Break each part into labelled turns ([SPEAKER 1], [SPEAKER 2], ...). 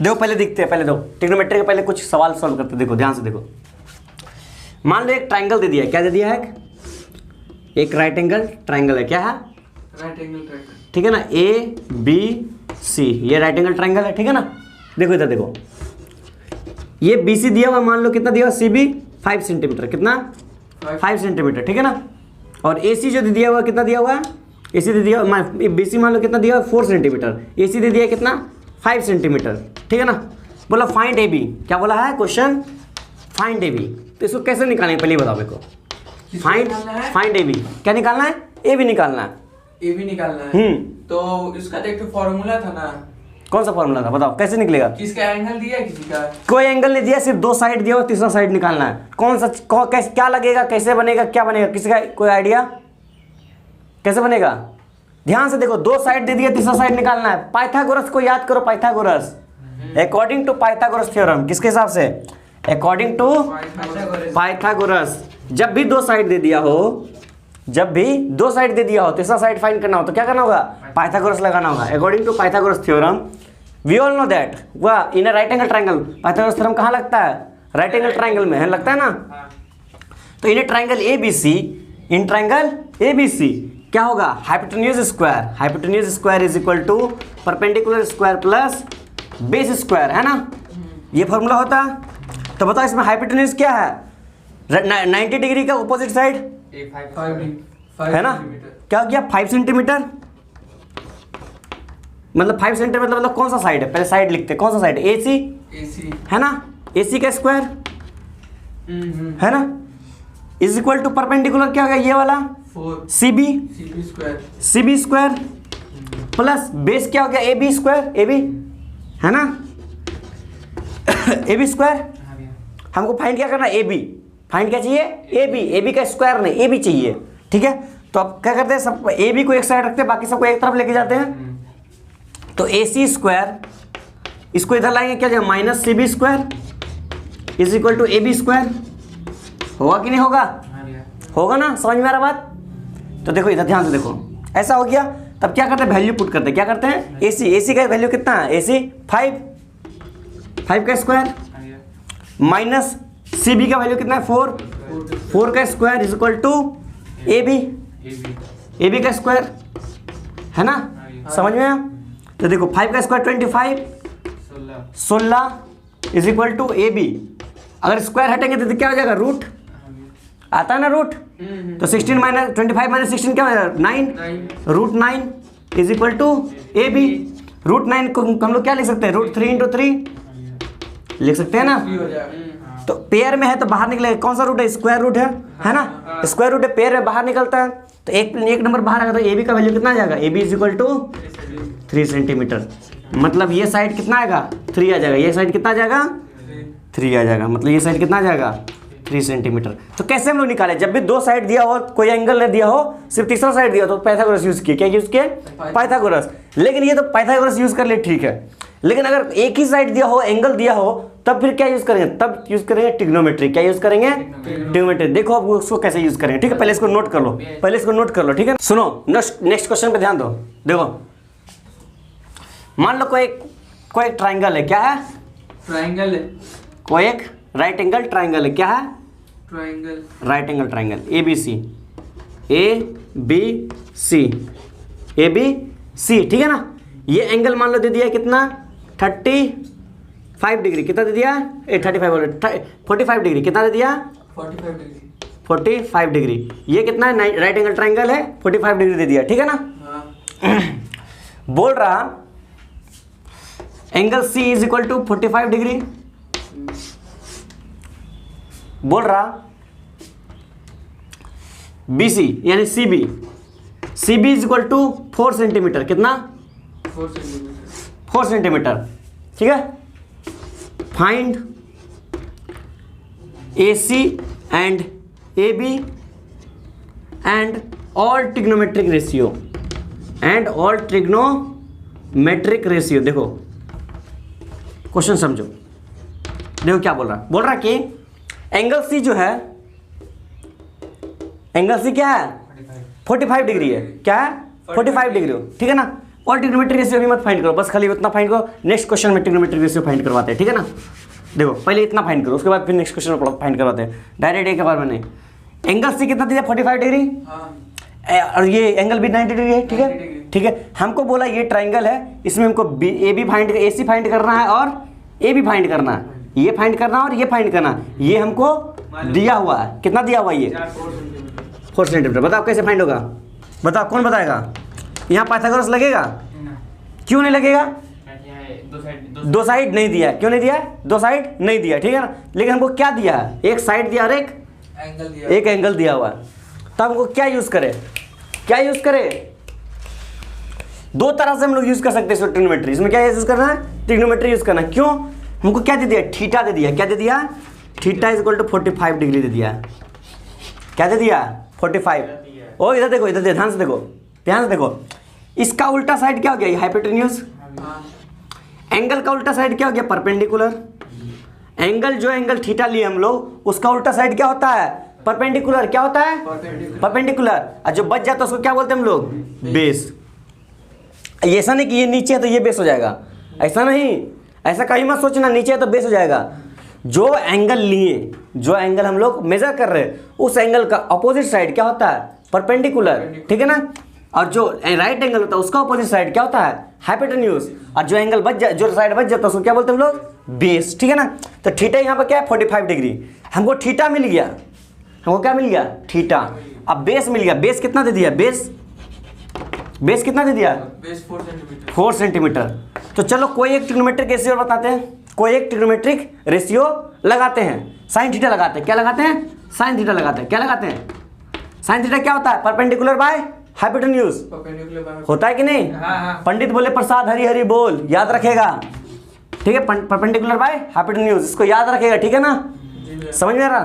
[SPEAKER 1] देखो पहले दिखते हैं, पहले देखो ट्रिग्नोमेट्री के पहले कुछ सवाल सॉल्व करते हैं। देखो ध्यान से देखो, मान लो एक ट्राइंगल दे दिया है। क्या दे दिया है? एक राइट एंगल ट्राइंगल है। क्या है?
[SPEAKER 2] राइट एंगल ट्रायंगल,
[SPEAKER 1] ठीक है ना, ए बी सी, ये राइट एंगल ट्राइंगल है। ठीक है ना, देखो इधर देखो, ये बी सी दिया हुआ, मान लो कितना दिया हुआ, सी बी 5 सेंटीमीटर, कितना 5 सेंटीमीटर। ठीक है ना, और ए सी जो दिया हुआ कितना दिया हुआ है, ए सी दे दिया, बी सी मान लो कितना दिया हुआ 4 सेंटीमीटर, ए सी दे दिया कितना 5 सेंटीमीटर। ठीक है ना, बोला फाइंड ए बी। क्या बोला है क्वेश्चन? Find A B. तो इसको कैसे निकालेंगे पहले बताओ मेरे को। फाइंड ए बी, क्या निकालना है? ए बी निकालना है।
[SPEAKER 2] ए भी निकालना है। तो इसका तो एक फॉर्मूला था ना।
[SPEAKER 1] कौन सा फॉर्मूला था बताओ, कैसे निकलेगा?
[SPEAKER 2] किसका एंगल दिया है, किसी का?
[SPEAKER 1] कोई एंगल नहीं दिया, सिर्फ 2 साइड दिया और तीसरा साइड निकालना है। कौन सा कैसे, क्या लगेगा, कैसे बनेगा, क्या बनेगा, किसी का कोई आइडिया? कैसे बनेगा? ध्यान से देखो, 2 साइड दे दिया, तीसरा साइड निकालना है। पाइथागोरस को याद करो, Pythagoras, according to Pythagoras theorem. किसके हिसाब से? According to Pythagoras. जब भी 2 साइड दे दिया हो, जब भी 2 साइड दे दिया हो, तीसरा साइड फाइंड करना हो तो क्या करना होगा? पाइथागोरस लगाना होगा। According to Pythagoras theorem we all know that वह in right angle triangle, Pythagoras theorem कहाँ लगता है? राइट एंगल ट्राइंगल में है, लगता है ना। तो in triangle A B C, in triangle A B C क्या होगा? Hypotenuse square, hypotenuse square is equal to perpendicular square plus base square, है ना, ये फॉर्मूला होता है। तो बताओ इसमें हाइपोटेन्यूज क्या है? 90 डिग्री का अपोजिट साइड है ना, क्या हो गया 5 सेंटीमीटर। मतलब 5 सेंटीमीटर मतलब कौन सा साइड है? पहले साइड लिखते हैं, कौन सा साइड? ए सी है ना, ए सी का स्क्वायर है ना, इज इक्वल टू परपेंडिकुलर क्या हो गया, ये वाला
[SPEAKER 2] 4
[SPEAKER 1] C B square plus base क्या हो गया, A B square, A B है ना, ए बी स्क्वायर। हमको फाइंड क्या करना है? ए बी। फाइंड क्या चाहिए? ए बी का स्क्वायर नहीं, ए बी चाहिए। ठीक है, तो अब क्या करते हैं, सब ए बी को एक साइड रखते हैं, बाकी सबको एक तरफ लेके जाते हैं। तो ए सी स्क्वायर, इसको इधर लाएंगे, क्या जाएगा? Minus C B square is equal to A B square. होगा कि नहीं होगा? होगा ना, समझ में आ रहा बात? तो देखो इधर ध्यान से देखो, ऐसा हो गया। तब क्या करते हैं? वैल्यू पुट करते हैं। क्या करते हैं? ए सी का वैल्यू कितना है? ए सी 5 का स्क्वायर माइनस सी बी का वैल्यू कितना है? 4 का square is equal to A B का स्क्वायर, है ना, समझ में आया? तो देखो 5 का square 25, 16 is equal to A B. अगर स्क्वायर हटेंगे तो क्या हो जाएगा? रूट आता है ना, रूट। तो 16 माइनस 25 माइनस 16 क्या हो जाएगा? 9। Root 9 is equal to A B. Root 9 को हम लोग क्या लिख सकते हैं? रूट 3 इंटू 3 लिख सकते हैं ना। तो पेयर में है तो बाहर निकलेगा, कौन सा रूट है? स्क्वायर रूट है ना, स्क्वायर रूट है, पेयर में बाहर निकलता है। तो एक नंबर बाहर आएगा, तो ए बी का वैल्यू कितना आ जाएगा? A B is equal to 3 centimetre. मतलब ये साइड कितना आएगा? 3 आ जाएगा। ये साइड कितना आ जाएगा? 3 आ जाएगा। मतलब ये साइड कितना आ जाएगा? 3 सेंटीमीटर। तो कैसे हम लोग निकाले? जब भी 2 साइड दिया हो, कोई एंगल नहीं दिया हो, सिर्फ तीसरा साइड दिया हो, तो पाइथागोरस यूज किए। क्या यूज किए? पाइथागोरस। लेकिन ये तो पाइथागोरस यूज कर ले, ठीक है, लेकिन अगर एक ही साइड दिया हो, एंगल दिया हो, तब फिर क्या यूज करेंगे? तब यूज करेंगे ट्रिग्नोमेट्री। क्या यूज करेंगे? ट्रिग्नोमेट्री। देखो अब उसको कैसे यूज करेंगे, ठीक है, पहले इसको नोट कर लो, पहले इसको नोट कर लो, ठीक है। सुनो, नेक्स्ट क्वेश्चन पे ध्यान दो। देखो मान लो कोई ट्राइंगल है। क्या है?
[SPEAKER 2] ट्रायंगल है।
[SPEAKER 1] कोई एक राइट एंगल ट्राइंगल है। क्या है?
[SPEAKER 2] Triangle,
[SPEAKER 1] right angle triangle A B C, A B C, A B C, ठीक है ना। ये एंगल मान लो दे दिया कितना? 35 डिग्री। कितना दे दिया? 45 डिग्री। कितना दे दिया?
[SPEAKER 2] 45 डिग्री।
[SPEAKER 1] 45 डिग्री। ये कितना है? राइट एंगल ट्राइंगल है, 45 डिग्री दे दिया, ठीक है ना।
[SPEAKER 2] हाँ।
[SPEAKER 1] बोल रहा angle C is equal to 45 degree. बोल रहा बी सी यानी C B is equal to 4 centimetre. कितना? 4 सेंटीमीटर, ठीक है। Find A C and A B and all trigonometric ratio. देखो क्वेश्चन समझो, देखो क्या बोल रहा कि एंगल सी जो है, एंगल सी क्या है? 45 डिग्री है। क्या है? 45 डिग्री हो, ठीक है ना। और ट्रिग्नोमेट्रिक रेशियो अभी मत फाइंड करो, बस खाली उतना फाइंड करो। नेक्स्ट क्वेश्चन में ट्रिग्नोमेट्रिक रेशियो फाइंड करवाते हैं, ठीक है ना। देखो पहले इतना फाइंड करो, उसके बाद फिर नेक्स्ट क्वेश्चन में फाइंड करवाते हैं, डायरेक्ट एक बार में नहीं। एंगल सी कितना दिया 45 डिग्री, और ये एंगल भी 90 डिग्री है, ठीक है ठीक है। हमको बोला ये ट्राइंगल है, इसमें हमको A B find A C find करना है और ए बी फाइंड करना है, ये फाइंड करना है और ये फाइंड करना है। ये हमको दिया हुआ है, कितना दिया हुआ है ये 4 सेंटीमीटर। बताओ कैसे फाइंड होगा, बताओ कौन बताएगा। यहाँ पाइथागोरस लगेगा, क्यों नहीं लगेगा, दो साइड नहीं दिया, क्यों नहीं दिया, दो साइड नहीं दिया, ठीक है ना। लेकिन हमको क्या दिया है, एक साइड दिया और एक एंगल दिया हुआ है। तो हमको क्या यूज करें, क्या यूज करें, दो तरह से हम लोग यूज कर सकते हैं ट्रिग्नोमेट्री। इसमें क्या यूज करना है, ट्रिग्नोमेट्री यूज करना है। क्यों, हमको क्या दे दिया, थीटा दे दिया, क्या दे दिया, theta is equal to 45 degree दे दिया। क्या दे दिया 45। ओ इधर देखो, इधर ध्यान से देखो, ध्यान से देखो। इसका उल्टा साइड क्या हो गया, हाइपोटेन्यूज। एंगल का उल्टा साइड क्या हो गया, परपेंडिकुलर। एंगल जो एंगल थीटा लिए हम लोग, उसका उल्टा साइड क्या होता है, परपेंडिकुलर। क्या होता है, परपेंडिकुलर। और जो बच जाता है उसको क्या बोलते हैं हम लोग, बेस। ऐसा नहीं कि ये नीचे है तो ये बेस हो जाएगा, ऐसा नहीं, ऐसा कहीं मत सोचना नीचे है तो बेस हो जाएगा। जो एंगल लिए, जो एंगल हम लोग मेजर कर रहे हैं, उस एंगल का अपोजिट साइड क्या होता है, परपेंडिकुलर, ठीक है ना। और जो राइट एंगल होता है उसका अपोजिट साइड क्या होता है, हाइपोटेन्यूज। और जो एंगल बच जाए, जो साइड बच जाता है उसको क्या बोलते हैं हम लोग, बेस, ठीक है ना। तो थीटा यहाँ पर क्या है 45 डिग्री, हमको थीटा मिल गया, हमको क्या मिल गया, थीटा। अब बेस मिल गया, बेस कितना दे दिया, बेस कितना दे दिया, 4 सेंटीमीटर। तो चलो कोई एक ट्रिग्नोमेट्रिक रेशियो बताते हैं, कोई एक ट्रिग्नोमेट्रिक रेशियो लगाते हैं, साइन थीटा लगाते हैं। क्या लगाते हैं, साइन थीटा लगाते हैं। क्या लगाते हैं, साइन थीटा क्या होता है, परपेंडिकुलर बाय हाइपोटेन्यूज होता है कि नहीं। पंडित बोले प्रसाद हरी हरी बोल, याद रखेगा, ठीक है। परपेंडिकुलर बाय हाइपोटेन्यूज, इसको याद रखेगा, ठीक है ना। समझ में आ रहा,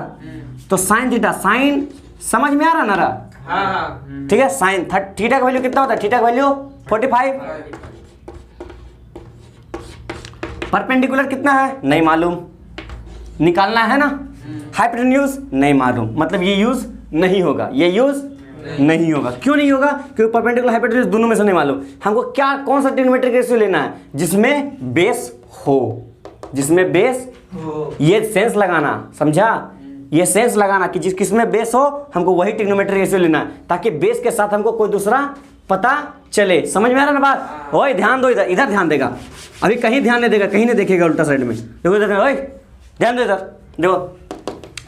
[SPEAKER 1] तो साइन थीटा, साइन समझ में आ रहा ना, ठीक है। साइन थीटा का वैल्यू कितना होता है, थीटा का वैल्यू 45। परपेंडिकुलर कितना है नहीं मालूम, निकालना है ना। हाइपोटेन्यूज नहीं मालूम, मतलब ये यूज नहीं होगा, ये यूज नहीं होगा। क्यों नहीं होगा, क्योंकि परपेंडिकुलर हाइपोटेन्यूज दोनों में से नहीं मालूम। हमको क्या, कौन सा ट्रिग्नोमेट्रिक रेशियो लेना है, जिसमें बेस हो, जिसमें बेस हो। ये सेंस लगाना, समझा, ये सेंस लगाना कि जिस किसमें बेस हो, हमको वही ट्रिग्नोमेट्रिक रेशियो लेना है, ताकि बेस के साथ हमको कोई दूसरा पता चले। समझ में आ रहा ना बात। ओए ध्यान दो, इधर इधर ध्यान देगा, अभी कहीं ध्यान नहीं देगा, कहीं नहीं देखेगा उल्टा साइड में। देखो इधर, ओए ध्यान दो इधर, देखो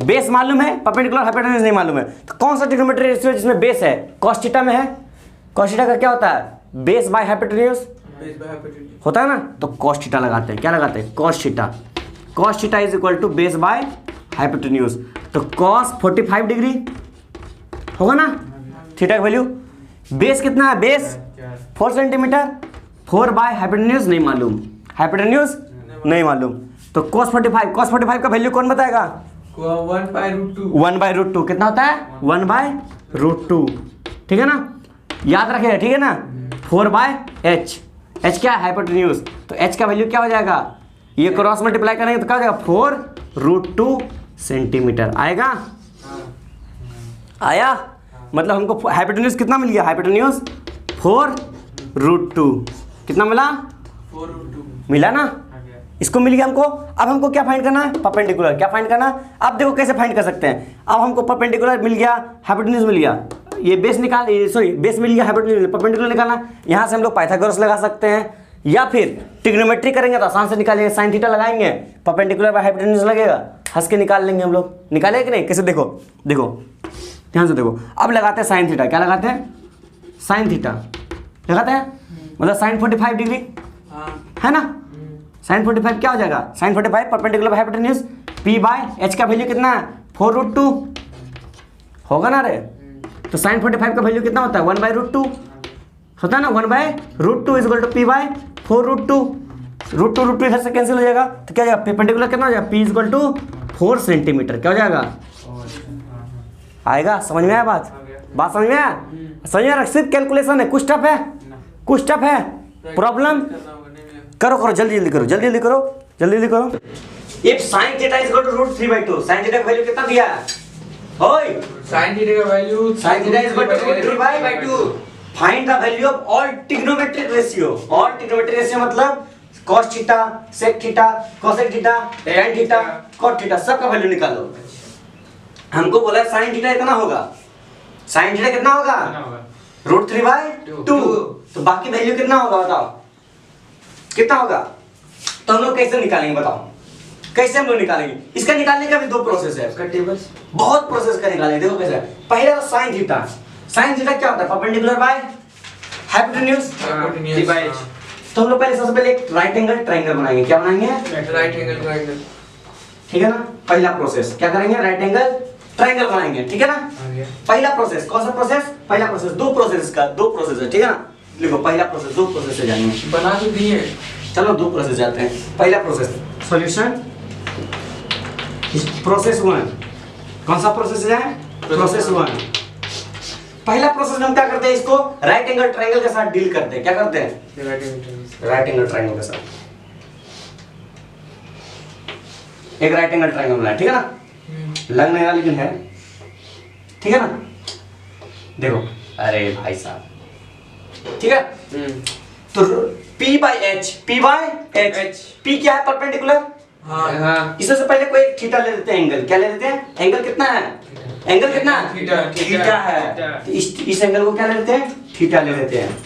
[SPEAKER 1] बेस मालूम है, परपेंडिकुलर हाइपोटेन्यूज नहीं मालूम है। तो कौन सा ट्रिग्नोमेट्रिक रेशियो जिसमें बेस है, कॉस थीटा में है। कॉस थीटा का क्या होता है, बेस बाय हाइपोटेन्यूज होता है ना। तो कॉस थीटा लगाते हैं, क्या लगाते हैं, cos theta. Cos theta is equal to base by hypotenuse. तो कॉस 45 डिग्री होगा ना, थीटा का वैल्यू। बेस कितना है, बेस 4 सेंटीमीटर, 4 बाय हाइपोटेन्यूज नहीं मालूम, हाइपोटेन्यूज नहीं मालूम। तो cos 45, cos 45 का वैल्यू कौन बताएगा, 1/√2 कितना होता है, 1/√2, ठीक है ना, याद रखेगा, ठीक है ना। 4/h, h क्या है, हाइपोटेन्यूज। तो h का वैल्यू क्या हो जाएगा, ये क्रॉस मल्टीप्लाई करेंगे तो क्या हो जाएगा, 4√2 सेंटीमीटर आएगा। आया, मतलब हमको हाइपोटेन्यूज कितना मिल गया, हाइपोटेन्यूज 4√2 कितना मिला, 4√2 मिला ना, इसको मिल गया हमको। अब हमको क्या फाइंड करना है, परपेंडिकुलर। क्या फाइंड करना है, अब देखो कैसे फाइंड कर सकते हैं। अब हमको परपेंडिकुलर मिल गया, हाइपोटेन्यूज मिल गया, ये बेस निकाल, सॉरी बेस मिल गया, हाइपोटेन्यूज, परपेंडिकुलर निकालना। यहाँ से हम लोग पाइथागोरस लगा सकते हैं, या फिर ट्रिग्नोमेट्री करेंगे तो आसान से निकालेंगे, साइन थीटा लगाएंगे, परपेंडिकुलर बाय हाइपोटेन्यूज लगेगा, हंस के निकाल लेंगे हम लोग। निकाले कि नहीं, कैसे, देखो देखो ध्यान से देखो। अब लगाते हैं साइन थीटा, क्या लगाते हैं, साइन थीटा लगाते हैं, मतलब साइन 45 डिग्री है ना। साइन 45 क्या हो जाएगा, sine 45 perpendicular by hypotenuse, p by h का वैल्यू कितना है, 4√2 होगा ना रे। तो साइन 45 का वैल्यू कितना होता है, 1/√2 होता है ना, 1/√2 is equal to p by 4√2। √2 इधर से कैंसिल हो जाएगा, तो क्या हो जाएगा, परपेंडिकुलर कितना हो जाएगा, p is equal to 4 centimetre, क्या हो जाएगा, आएगा। समझ में आया बात, बात समझ में आया, समझ में आया। सिर्फ कैलकुलेशन है, कुछ टफ है, कुछ टफ है, प्रॉब्लम करो करो, जल्दी जल्दी करो, जल्दी जल्दी करो, जल्दी जल्दी करो। If sin theta is equal to √3/2, sin theta का वैल्यू कितना दिया है, ओए
[SPEAKER 2] sin थीटा का value
[SPEAKER 1] sin theta is equal to √3/2, find the value of all trigonometric ratio. All trigonometric ratio मतलब cos theta, sec theta, cosec theta, tan theta, cot theta, सबका value निकालो। हमको बोला sin थीटा इतना होगा, sin theta कितना होगा, √3/2। तो बाकी वैल्यू कितना होगा बताओ, कितना होगा? तो हम लोग कैसे निकालेंगे बताओ, कैसे हम लोग निकालेंगे? इसका निकालने का भी दो प्रोसेस है, इसका टेबल बहुत प्रोसेस का निकालेंगे। देखो कैसे, पहले तो sin थीटा। sin थीटा क्या होता है? Perpendicular by hypotenuse
[SPEAKER 2] divide.
[SPEAKER 1] तो हम लोग पहले सबसे पहले एक राइट एंगल ट्रायंगल बनाएंगे। क्या बनाएंगे?
[SPEAKER 2] Right angle triangle.
[SPEAKER 1] ठीक है ना? पहला प्रोसेस क्या करेंगे? राइट एंगल ट्रायंगल बनाएंगे। ठीक है ना? पहला प्रोसेस कौन सा प्रोसेस? पहला प्रोसेस, दो प्रोसेस का, दो प्रोसेस है। ठीक है ना? लिखो पहला प्रोसेस, दो प्रोसेस से जाएंगे।
[SPEAKER 2] बना तो दिए,
[SPEAKER 1] चलो दो प्रोसेस जाते हैं। पहला प्रोसेस सॉल्यूशन, प्रोसेस 1। कौन सा प्रोसेस है? प्रोसेस 1। पहला प्रोसेस में हम क्या करते हैं? इसको राइट एंगल ट्रायंगल के साथ डील करते हैं। क्या करते हैं? राइट एंगल ट्रायंगल के साथ एक राइट एंगल ट्रायंगल बनाया। ठीक है ना? लग नहीं रहा लेकिन है। ठीक है ना? देखो, अरे भाई साहब, ठीक है। तो P/H, P क्या है? परपेंडिकुलर।
[SPEAKER 2] हाँ।
[SPEAKER 1] इससे पहले कोई एक थीटा ले लेते हैं, एंगल क्या ले लेते हैं? एंगल कितना है? एंगल कितना? थीटा है। तो इस एंगल को क्या ले लेते हैं? थीटा ले लेते हैं।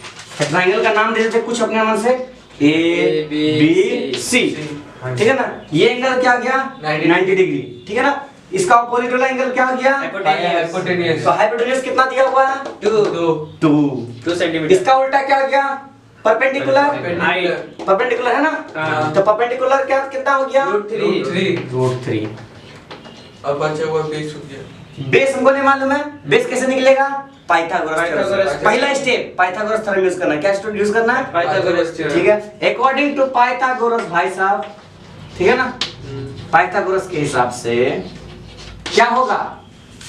[SPEAKER 1] ट्रायंगल का नाम दे देते हैं कुछ अपने मन से, ABC। ठीक है ना? ये एंगल क्या गया? 90 डिग्री। ठीक है ना? इसका अपोजिट वाला एंगल क्या हो गया?
[SPEAKER 2] हाइपोटेन्यूज।
[SPEAKER 1] तो हाइपोटेन्यूज कितना दिया हुआ है? 2 सेंटीमीटर। इसका उल्टा क्या हो गया? परपेंडिकुलर। परपेंडिकुलर है ना? तो परपेंडिकुलर क्या कितना हो गया? √3।
[SPEAKER 2] अब बचा हुआ बेस हो गया।
[SPEAKER 1] बेस हमको नहीं मालूम है, बेस कैसे निकलेगा? पाइथागोरस। पहला स्टेप पाइथागोरस थ्योरम यूज करना है। क्या यूज करना है?
[SPEAKER 2] Pythagoras theorem.
[SPEAKER 1] ठीक है, अकॉर्डिंग टू पाइथागोरस भाई साहब। ठीक है ना? पाइथागोरस के हिसाब से क्या होगा?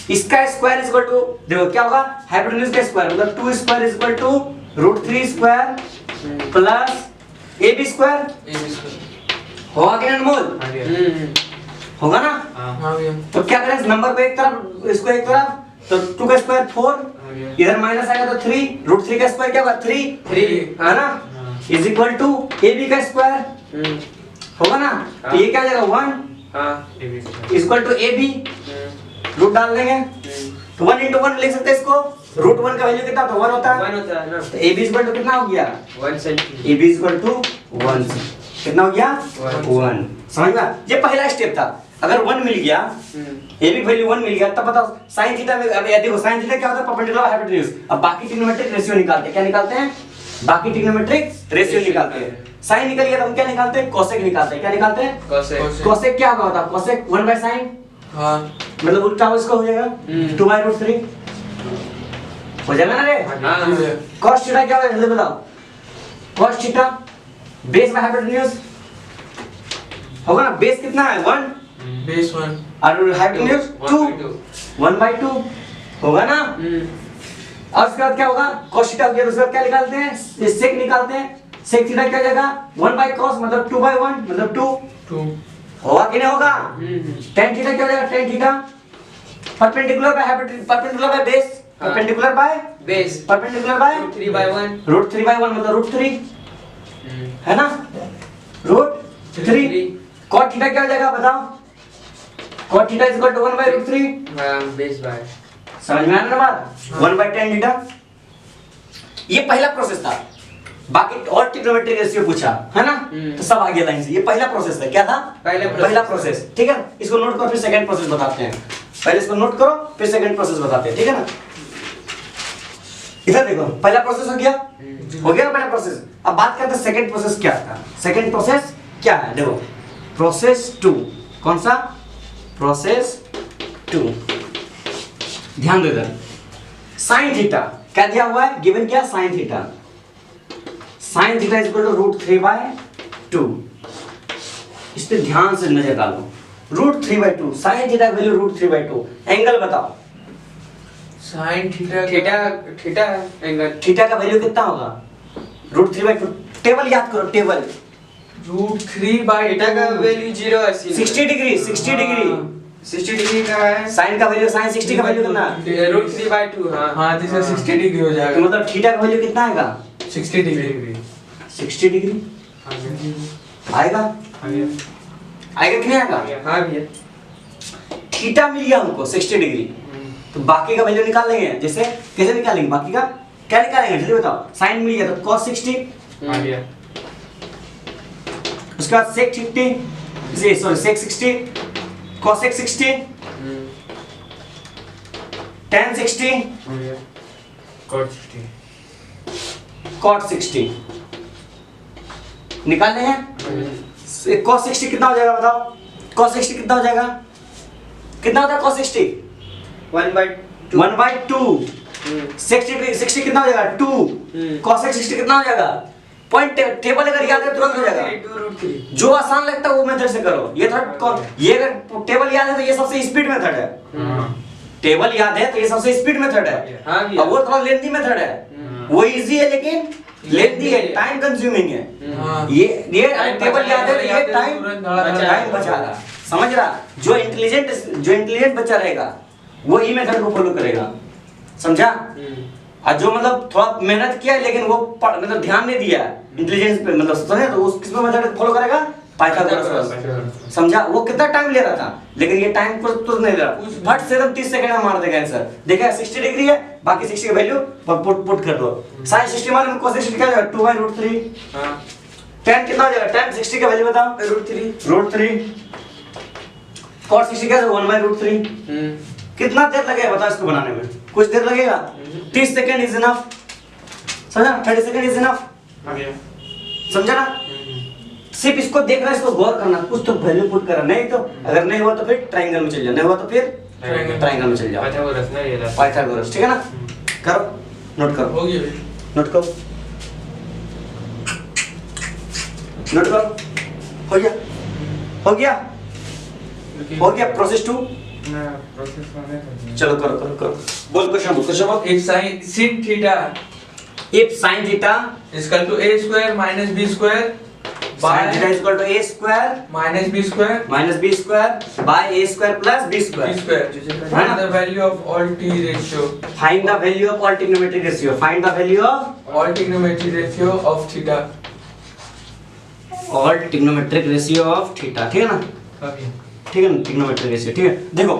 [SPEAKER 1] इसका स्क्वायर इज इक्वल टू, देखो क्या होगा? हाइपोटेन्यूज का स्क्वायर मतलब 2 square is equal to √3 square plus AB square. होगा कि अनमोल? होगा ना?
[SPEAKER 2] हाँ भैया।
[SPEAKER 1] तो क्या करें? इस नंबर को एक तरफ, इसको एक तरफ, तो 2 का स्क्वायर 4, इधर माइनस आएगा तो 3, √3 का स्क्वायर क्या होगा? 3 है ना? इज इक्वल टू AB का स्क्वायर। होगा ना? तो ये क्या आ जाएगा? 1 इज इक्वल टू AB। रूट डाल देंगे तो 1 × 1 लिख सकते हैं इसको। √1 का वैल्यू कितना होता है? 1 होता है।
[SPEAKER 2] 1 होता है ना?
[SPEAKER 1] तो AB इक्वल टू कितना हो गया?
[SPEAKER 2] 1 सेंटीमीटर।
[SPEAKER 1] AB equal to 1। कितना हो गया? 1। समझ में? ये पहला स्टेप था। अगर 1 मिल गया, AB वैल्यू 1 मिल गया, तब बताओ sin थीटा में। अब ये देखो sin थीटा क्या होता है? Perpendicular hypotenuse. अब बाकी ट्रिग्नोमेट्रिक रेशियो निकालते हैं। क्या निकालते हैं? बाकी ट्रिग्नोमेट्रिक रेशियो निकालते हैं। sin निकल गया तो हम क्या निकालते हैं? cosec निकालते हैं। क्या निकालते हैं? cosec क्या होगा बताओ? cosec 1/sin।
[SPEAKER 2] हाँ।
[SPEAKER 1] मतलब उल्टा इसका हो जाएगा 2/√3 हो जाएगा ना रे?
[SPEAKER 2] हाँ।
[SPEAKER 1] cos थीटा क्या होगा जल्दी बताओ? cos theta base by hypotenuse होगा ना? बेस कितना है? 1
[SPEAKER 2] बेस 1
[SPEAKER 1] और हाइपोटेन्यूज 2 1/2 होगा ना? और उसके बाद क्या होगा? cos थीटा हो गया। उसके बाद क्या निकालते हैं? sec निकालते हैं। sec थीटा क्या हो जाएगा? 1/cos मतलब 2/1 मतलब 2 होगा कि नहीं होगा? tan थीटा क्या हो जाएगा? tan theta perpendicular by hypotenuse, perpendicular by base, perpendicular by
[SPEAKER 2] base,
[SPEAKER 1] perpendicular by
[SPEAKER 2] √3/1
[SPEAKER 1] √3/1 मतलब √3 है ना? √3। cot थीटा क्या हो जाएगा बताओ? cot theta is equal to 1/√3।
[SPEAKER 2] हाँ, बेस बाय।
[SPEAKER 1] समझ में आ रहा है बात? 1/tan theta. ये पहला प्रोसेस था। बाकी और ट्रिग्नोमेट्रिक रेशियो पूछा है ना? तो सब आ गया लाइन से। ये पहला प्रोसेस था। क्या था? पहला प्रोसेस। ठीक है, इसको नोट करो, फिर सेकंड प्रोसेस बताते हैं। पहले इसको नोट करो, फिर सेकंड प्रोसेस बताते हैं। ठीक है ना? इधर देखो, पहला प्रोसेस हो गया ना पहला प्रोसेस। अब बात करते हैं सेकंड प्रोसेस क्या था। सेकंड प्रोसेस क्या है? देखो, प्रोसेस 2। कौन सा? प्रोसेस 2। ध्यान दो इधर। sin थीटा क्या दिया हुआ है? गिवन क्या? sin theta. sin theta is equal to √3/2। इस पे ध्यान से नजर डालो। √3/2 sin थीटा की वैल्यू √3/2। एंगल बताओ।
[SPEAKER 2] sin theta
[SPEAKER 3] theta angle
[SPEAKER 1] theta का वैल्यू कितना होगा? √3/2। टेबल याद करो, टेबल।
[SPEAKER 2] √3/2
[SPEAKER 3] थीटा का वैल्यू 0 है।
[SPEAKER 1] 60 डिग्री, 60 डिग्री।
[SPEAKER 3] 60 डिग्री का है।
[SPEAKER 1] साइन का वैल्यू साइन 60 का वैल्यू कितना?
[SPEAKER 3] √3/2 हाँ।
[SPEAKER 2] हाँ तो इसका 60 डिग्री हो
[SPEAKER 1] तो
[SPEAKER 2] जाएगा।
[SPEAKER 1] मतलब थीटा का वैल्यू कितना आएगा?
[SPEAKER 2] 60 डिग्री।
[SPEAKER 1] 60 डिग्री आएगा? आएगा कि नहीं आएगा?
[SPEAKER 3] हाँ भैया।
[SPEAKER 1] थीटा मिल गया हमको 60 डिग्री, तो बाकी का वैल्यू निकाल लेंगे। जैसे कैसे निकालेंगे बाकी का? क्या निकालेंगे जल्दी बताओ। साइन मिल गया तो cos 60, उसके बाद sec 50, sorry sec 60, cosec 60, tan 60, cot 60 निकालने हैं। cos 60 कितना हो जाएगा बताओ? cos 60 कितना हो जाएगा? कितना होता है cos 60? 1/2। sec 60 कितना हो जाएगा? 2। cosec 60 कितना हो जाएगा? पॉइंट टेबल अगर याद है तुरंत हो जाएगा।
[SPEAKER 3] 2√3।
[SPEAKER 1] जो आसान लगता है वो मेथड से करो। ये ये अगर टेबल याद है तो ये सबसे स्पीड मेथड है। टेबल याद है तो ये सबसे स्पीड मेथड है।
[SPEAKER 3] हाँ भैया।
[SPEAKER 1] अब वो थोड़ा लेंथी मेथड है। वो इजी है लेकिन लेंथी है, टाइम कंज्यूमिंग है।
[SPEAKER 2] हाँ।
[SPEAKER 1] ये टेबल याद है तो ये टाइम बचाएगा। समझ रहा? जो इंटेलिजेंट बच्चा रहेगा वो ई मेथड को फॉलो करेगा। समझा? और जो मतलब थोड़ा मेहनत किया लेकिन वो मतलब ध्यान नहीं दिया इंटेलिजेंस पे, मतलब समझे, तो उस किस मेथड फॉलो करेगा? पाइथागोरस। समझा? वो कितना टाइम ले रहा था लेकिन ये टाइम को तो नहीं ले रहा। फट से 30 सेकंड में मार देगा आंसर। देखा 60 डिग्री है, बाकी 60 का वैल्यू पुट कर दो। sin 60 मालूम cos 60 क्या हो जाएगा? 2/√3।
[SPEAKER 3] हाँ।
[SPEAKER 1] tan कितना हो जाएगा? tan 60 का वैल्यू बताओ। √3। cos 60 क्या है? 1/√3। कितना देर लगेगा बताओ इसको बनाने में? कुछ देर लगेगा? 30 सेकंड इज इनफ। समझा? 30 सेकंड इज इनफ। समझा ना? सिर्फ इसको देखना, इसको गौर करना, कुछ तो वैल्यू पुट करना। नहीं तो अगर नहीं हुआ तो फिर ट्रायंगल में चल जाओ, नहीं हुआ तो फिर ट्रायंगल में चल जाओ। पाइथागोरस। ठीक है ना? करो, नोट करो,
[SPEAKER 2] हो गया।
[SPEAKER 1] नोट करो, नोट करो। हो गया, हो गया, हो गया। प्रोसेस 2 चलो करो करो करो। बोल क्वेश्चन बोल।
[SPEAKER 2] If sin theta
[SPEAKER 1] If sin theta
[SPEAKER 2] is equal to a square minus b square
[SPEAKER 1] sin theta
[SPEAKER 2] by
[SPEAKER 1] is equal to a square
[SPEAKER 2] minus b square
[SPEAKER 1] b square by a square plus b square.
[SPEAKER 2] b square. Find the value of all t ratio.
[SPEAKER 1] Find the value of all trigonometric ratio. Find the value of
[SPEAKER 2] All trigonometric ratio of theta.
[SPEAKER 1] all trigonometric ratio of theta. ठीक है ना? ठीक है ना? trigonometric ratio। ठीक है, देखो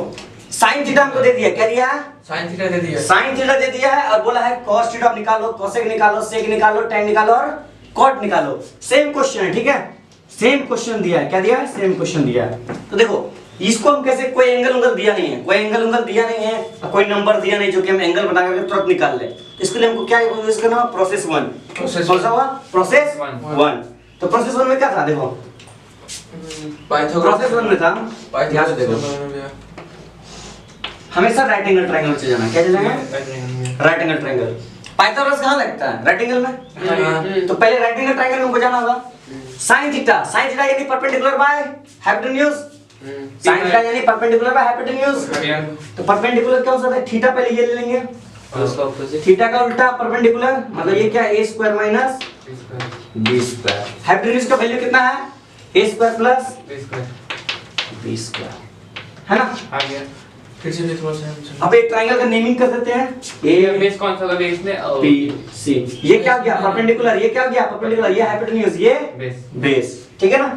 [SPEAKER 1] sin theta हमको दे दिया। क्या दिया?
[SPEAKER 2] Sin theta दे दिया।
[SPEAKER 1] sin theta दे दिया है और बोला है cos theta निकालो, cosec निकालो, sec निकालो, tan निकालो और cot निकालो। सेम क्वेश्चन है। ठीक है, सेम क्वेश्चन दिया है। क्या दिया है? सेम क्वेश्चन दिया है। तो देखो इसको हम कैसे, कोई एंगल दिया नहीं है, कोई एंगल दिया नहीं है, कोई नंबर दिया नहीं जो कि हम एंगल बना करके तुरंत निकाल ले। इसके लिए हमको क्या यूज करना है? प्रोसेस 1। कौन सा हुआ? प्रोसेस 1। तो प्रोसेस 1 में क्या था? देखो
[SPEAKER 2] पाइथागोरस
[SPEAKER 1] प्रोसेस 1 में था, यहाँ से देखो, हमेशा राइट एंगल ट्रायंगल से जाना। क्या चलेगा? Right angle triangle. पाइथागोरस कहाँ लगता है? राइट एंगल में। तो पहले राइट एंगल ट्रायंगल में हमको जाना होगा। sin थीटा यानी perpendicular by hypotenuse. sin theta यानी परपेंडिकुलर बाय हाइपोटेन्यूज। तो परपेंडिकुलर क्या हो सकता है? थीटा पहले ये ले लेंगे, थीटा का उल्टा परपेंडिकुलर, मतलब ये क्या? a square minus b square. Hypotenuse का वैल्यू कितना है? a square plus b square, है ना?
[SPEAKER 2] फिर से भी थोड़ा सा
[SPEAKER 1] अब एक ट्रायंगल का नेमिंग कर देते हैं।
[SPEAKER 4] ये बेस कौन सा था बेस में?
[SPEAKER 1] B C। ये क्या हो गया? परपेंडिकुलर। ये क्या हो गया? परपेंडिकुलर। ये हाइपोटेन्यूज, ये बेस। ठीक है ना?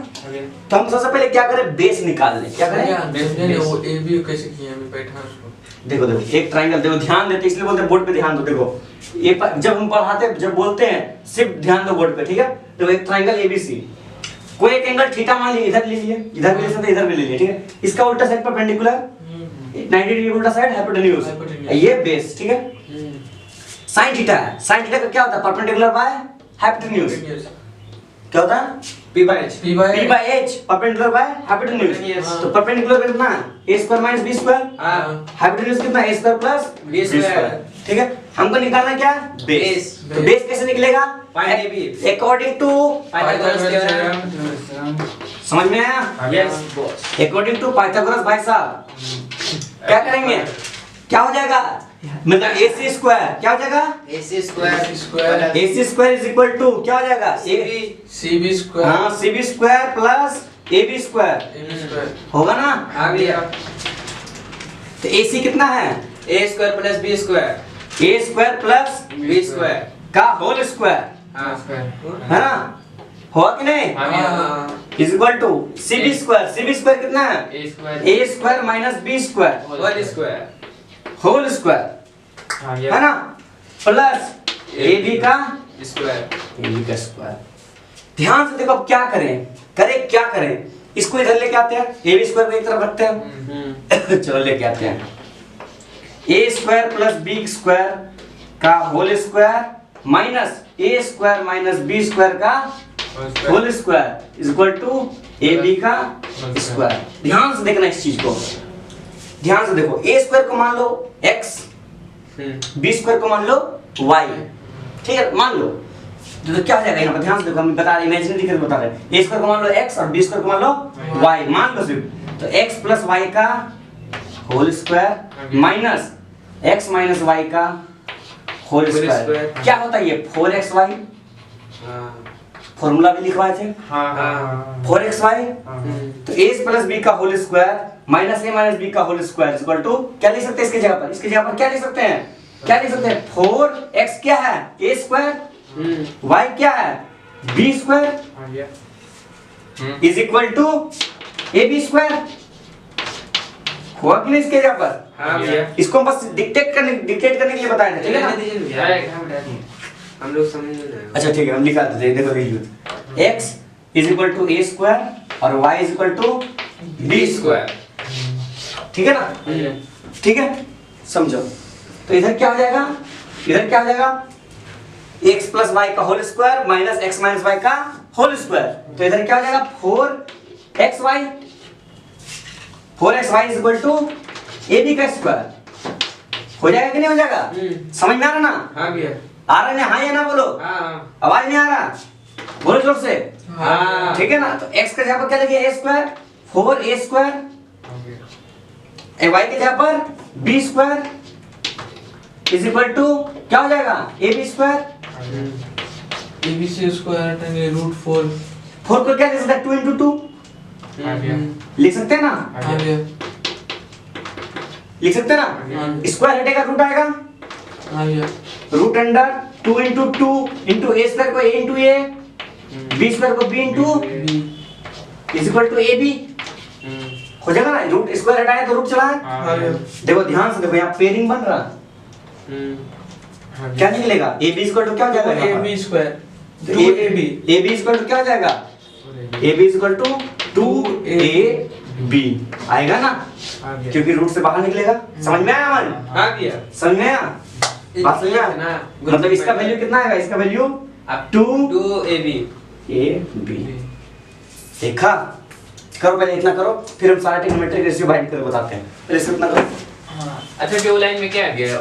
[SPEAKER 1] तो हम सबसे पहले क्या करें? बेस निकाल लें। क्या करें?
[SPEAKER 2] समझे वो ए बी कैसे किया है? मैं बैठा उसको
[SPEAKER 1] देखो देखो एक ट्रायंगल, देखो ध्यान देते इसलिए बोलते हैं बोर्ड पे ध्यान दो। देखो एक जब हम पढ़ाते, जब बोलते हैं सिर्फ ध्यान दो बोर्ड पे। ठीक है? तो एक ट्रायंगल ABC, कोई एक एंगल थीटा मान लीजिए, इधर ले लिए, इधर भी ले सकते, इधर भी ले लिए। ठीक है? इसका उल्टा साइड परपेंडिकुलर, 90 डिग्री उल्टा साइड हाइपोटेन्यूज, ये बेस। ठीक है? sin थीटा है। sin थीटा का क्या होता है? Perpendicular by hypotenuse. क्या होता है?
[SPEAKER 2] p by
[SPEAKER 1] h perpendicular by hypotenuse. तो परपेंडिकुलर कितना है? a square minus b square. Hypotenuse कितना? a square plus b square. ठीक है? हमको निकालना क्या? बेस। तो बेस कैसे निकलेगा? अकॉर्डिंग टू समझ में आया?
[SPEAKER 4] Yes boss.
[SPEAKER 1] According to Pythagoras भाई साहब क्या करेंगे? क्या हो जाएगा? मतलब AC स्क्वायर क्या हो जाएगा?
[SPEAKER 3] AC square
[SPEAKER 1] AC square is equal to क्या हो जाएगा?
[SPEAKER 2] CB square.
[SPEAKER 1] हाँ CB square plus AB square
[SPEAKER 2] AB square
[SPEAKER 1] होगा ना?
[SPEAKER 3] आ गया।
[SPEAKER 1] तो AC कितना है?
[SPEAKER 3] A square plus B square.
[SPEAKER 1] A square plus
[SPEAKER 3] B square.
[SPEAKER 1] का होल स्क्वायर,
[SPEAKER 3] हाँ.
[SPEAKER 1] है ना? हुआ कि नहीं?
[SPEAKER 3] हाँ.
[SPEAKER 1] Is equal to CB square. CB square कितना है?
[SPEAKER 4] A square
[SPEAKER 1] A square minus B square
[SPEAKER 3] Whole square.
[SPEAKER 1] Whole square,
[SPEAKER 4] हाँ
[SPEAKER 1] है ना? प्लस AB का
[SPEAKER 3] Square.
[SPEAKER 1] AB का स्क्वायर। ध्यान से देखो अब क्या करें, इसको इधर लेके आते हैं, AB स्क्वायर को एक तरफ रखते हैं। चलो लेके आते हैं। A square plus B square का whole square minus A square minus B square का whole square is equal to AB का स्क्वायर। ध्यान से देखना इस चीज को, ध्यान से देखो। A स्क्वायर को मान लो x, B स्क्वायर को मान लो y, ठीक है? मान लो तो क्या हो जाएगा यहाँ पर? ध्यान से देखो, हम बता रहे इमेजिनरी करके बता रहे हैं। A स्क्वायर को मान लो x और B स्क्वायर को मान लो y, मान लो सिर्फ। तो x प्लस y का whole square minus x minus y का होल स्क्वायर क्या होता है? ये 4xy,
[SPEAKER 3] हाँ.
[SPEAKER 1] फॉर्मूला भी लिखवाए थे,
[SPEAKER 3] हाँ.
[SPEAKER 1] 4xy। तो a प्लस b का whole square minus a minus b का whole square is equal to क्या लिख सकते हैं? इसके जगह पर क्या लिख सकते हैं? 4x क्या है? a स्क्वायर, y क्या है? b square is equal to ab square. हुआ कि नहीं इसके जगह पर?
[SPEAKER 3] हाँ भैया.
[SPEAKER 1] इसको हम बस डिक्टेट करने के लिए बताए थे, ठीक है ना?
[SPEAKER 3] रहने दीजिए भैया. हम लोग समझ नहीं रहे.
[SPEAKER 1] अच्छा ठीक है, हम लिखा देते हैं। देखो value x is equal to a square और y is equal to b square, ठीक है ना? ठीक है, समझो। तो इधर क्या हो जाएगा? x प्लस वाई का whole square minus x minus Y का होल स्क्वायर। तो इधर क्या हो जाएगा? 4xy is equal to ab का स्क्वायर। हो जाएगा कि नहीं हो जाएगा? समझ में आ रहा ना?
[SPEAKER 3] हाँ भैया.
[SPEAKER 1] आ रहा है ना? हाँ या ना बोलो?
[SPEAKER 3] हाँ.
[SPEAKER 1] आवाज नहीं आ रहा? बोलो जोर से।
[SPEAKER 3] हाँ.
[SPEAKER 1] ठीक है ना? तो x का जगह पर क्या लिखे? a square, 4a square, y के जगह पर b square is equal to क्या हो जाएगा? ab square.
[SPEAKER 2] ABC स्क्वायर हटाएंगे √4।
[SPEAKER 1] 4 को क्या लिख सकते हैं? 2 into 2 लिख सकते हैं ना?
[SPEAKER 2] हाँ भैया।
[SPEAKER 1] लिख सकते हैं ना? स्क्वायर हटेगा रूट आएगा,
[SPEAKER 2] हाँ भैया।
[SPEAKER 1] Root under 2 into 2 into a square को a into a, b square को b into is equal to ab। हो जाएगा ना? रूट स्क्वायर हटाया तो रूट चला है।
[SPEAKER 2] हाँ भैया।
[SPEAKER 1] देखो ध्यान से देखो, यहाँ पेयरिंग बन रहा, क्या निकलेगा? ab इक्वल टू क्या हो जाएगा यहाँ पर?
[SPEAKER 2] AB स्क्वायर
[SPEAKER 1] तो
[SPEAKER 2] 2AB
[SPEAKER 1] ab इक्वल टू क्या हो जाएगा? ab इक्वल टू 2ab आएगा ना, क्योंकि रूट से बाहर निकलेगा। समझ में आया मन?
[SPEAKER 3] हाँ भैया।
[SPEAKER 1] समझ में आया? बात समझ में आया
[SPEAKER 3] ना?
[SPEAKER 1] मतलब इसका वैल्यू कितना आएगा? इसका वैल्यू
[SPEAKER 3] अब
[SPEAKER 1] 2ab।
[SPEAKER 3] 2ab.
[SPEAKER 1] देखा? करो पहले इतना करो, फिर हम सारा ट्रिग्नोमेट्रिक रेशियो बाइंड करके बताते हैं। पहले इसको इतना करो।
[SPEAKER 4] अच्छा जो लाइन में क्या आ गया?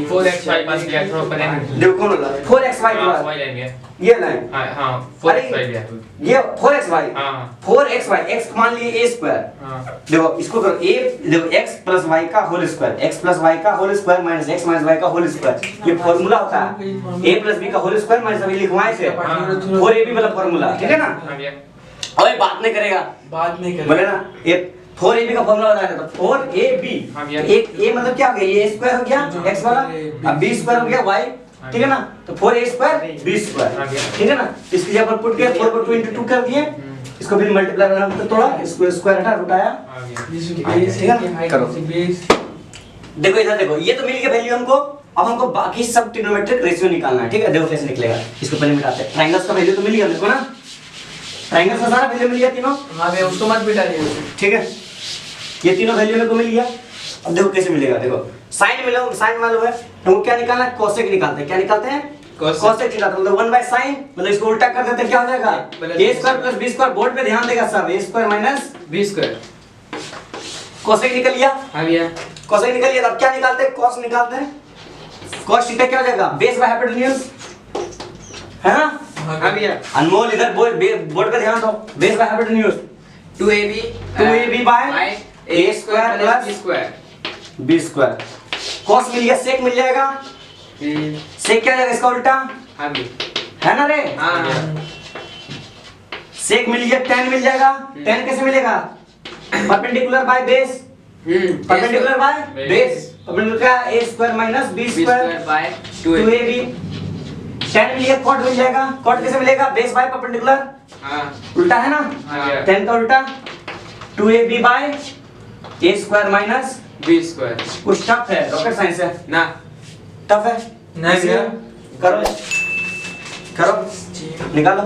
[SPEAKER 4] 4xy पास क्या थोड़ा पता नहीं।
[SPEAKER 1] देखो कौन वाला? 4xy के बाद
[SPEAKER 4] y लाइन गया।
[SPEAKER 1] ये लाइन,
[SPEAKER 4] हां 4xy गया।
[SPEAKER 1] ये 4xy,
[SPEAKER 4] हां
[SPEAKER 1] 4xy, x मान लिए a स्क्वायर।
[SPEAKER 4] हां
[SPEAKER 1] देखो इसको करो a, देखो x प्लस y का whole square, x plus y का whole square minus x minus y का होल स्क्वायर। ये फार्मूला होता है a प्लस b का होल स्क्वायर माइनस अभी लिखवाए थे 4ab वाला फार्मूला, ठीक है ना?
[SPEAKER 4] हां भैया।
[SPEAKER 1] अबे बात नहीं करेगा,
[SPEAKER 2] बाद में
[SPEAKER 1] बोले ना ये 4ab का फार्मूला होता है, तो 4ab
[SPEAKER 4] हाँ भैया।
[SPEAKER 1] एक a मतलब क्या हो गया? ये a स्क्वायर हो गया x वाला, अब b स्क्वायर हो गया y, ठीक है ना? तो 4a स्क्वायर b स्क्वायर, ठीक है ना? इसकी जगह पर पुट किया, 4 को 2 into 2 कर दिए, इसको भी मल्टीप्लाई करना तो थोड़ा इसको स्क्वायर हटा रूट आया।
[SPEAKER 4] हां भैया।
[SPEAKER 1] ठीक है ना? करो। देखो इधर देखो, ये तो मिल गया वैल्यू हमको। अब हमको बाकी सब ट्रिग्नोमेट्रिक रेशियो निकालना है, ठीक है? देखो कैसे निकलेगा, इसको पहले मिटाते हैं। ट्रायंगल्स का वैल्यू तो मिल गया मेरे को ना, ट्रायंगल्स का सारा वैल्यू मिल गया तीनों,
[SPEAKER 2] हाँ भैया उसको मत बिठाइए।
[SPEAKER 1] ठीक है? ये तीनों वैल्यू मेरे को मिल गया। अब देखो कैसे मिलेगा, देखो साइन मिला, साइन मालूम है हमको, क्या निकालना है? कोसेक निकालते हैं। क्या निकालते हैं? कोसेक निकालते हैं। मतलब 1/sin, मतलब इसको उल्टा कर देते हैं, क्या हो जाएगा? a square plus b square. Board पे ध्यान देगा सब, a square minus
[SPEAKER 3] b square.
[SPEAKER 1] Cosec निकल लिया,
[SPEAKER 3] हाँ भैया.
[SPEAKER 1] कोसेक निकल लिया। अब क्या निकालते हैं? कॉस निकालते हैं। कॉस थीटा क्या हो जाएगा? बेस बाय हाइपोटेन्यूज, है ना?
[SPEAKER 3] हाँ भैया.
[SPEAKER 1] अनमोल इधर बोर्ड पे ध्यान दो, base by hypotenuse
[SPEAKER 3] 2ab
[SPEAKER 1] by a square plus
[SPEAKER 3] b square.
[SPEAKER 1] b square. Cos मिल गया, सेक मिल जाएगा। सेक क्या हो जाएगा? इसका उल्टा,
[SPEAKER 3] हाँ भैया.
[SPEAKER 1] है ना रे?
[SPEAKER 3] हाँ.
[SPEAKER 1] सेक मिल गया, tan मिल जाएगा। tan कैसे मिलेगा? Perpendicular by base, perpendicular by base, perpendicular का a square minus b square
[SPEAKER 3] by
[SPEAKER 1] 2ab। tan मिलेगा, cot मिल जाएगा। cot कैसे मिलेगा? बेस बाय परपेंडिकुलर,
[SPEAKER 3] हाँ
[SPEAKER 1] उल्टा है ना?
[SPEAKER 4] हाँ।
[SPEAKER 1] tan का उल्टा 2ab by a square minus
[SPEAKER 3] B square
[SPEAKER 1] कुछ टफ है, रॉकेट साइंस है,
[SPEAKER 3] ना
[SPEAKER 1] टफ है
[SPEAKER 2] नहीं भैया।
[SPEAKER 1] करो करो निकालो।